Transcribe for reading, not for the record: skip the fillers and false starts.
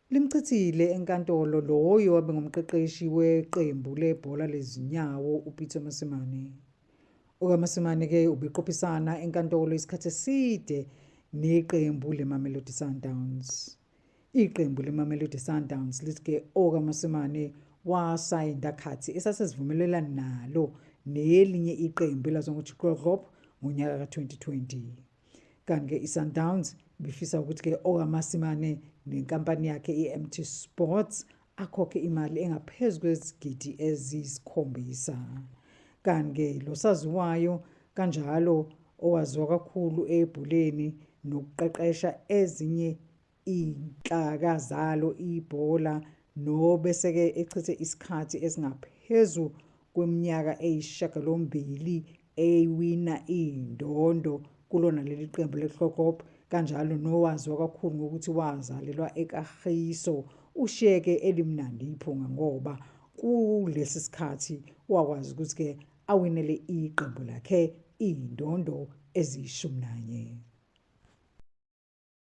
limchithile enkantolo loyo wabe ngumqeqeshi weqembu lebhola lezinyawo uPeter Mosimane. OkaMosimane-ke ubeqophisana enkantolo isikhathi eside neqembu leMamelodi Sundowns. Iqembu leMamelodi Sundowns lithi-ke okaMosimane wasayinda khathi esasesivumelelana nalo nelinye iqembu elazwa ngokuthi Grootgeluk ngonyaka ka-2020. Kanti-ke i-Sundowns bifisa ukuthi-ke okaMosimane nenkampani yakhe i-MT Sports akhokhe imali engaphezu kwezigidi eziyisi-7. Kanti-ke lo saziwayo kanjalo owaziwa kakhulu ebholeni nokuqeqesha ezinye inhlaka zalo ibhola nobese-ke echithe isikhathi esingaphezu kweminyaka 8 ewina indondo kulona leli qembu leGloogop, kanjalo nowaziwa kakhulu ngokuthi wazalelwa eKagiso. Ushiyeke elimnandi iphunga ngoba kulesi sikhathi wakwazi ukuthi-ke awinele iqembu lakhe indondo eziyi11.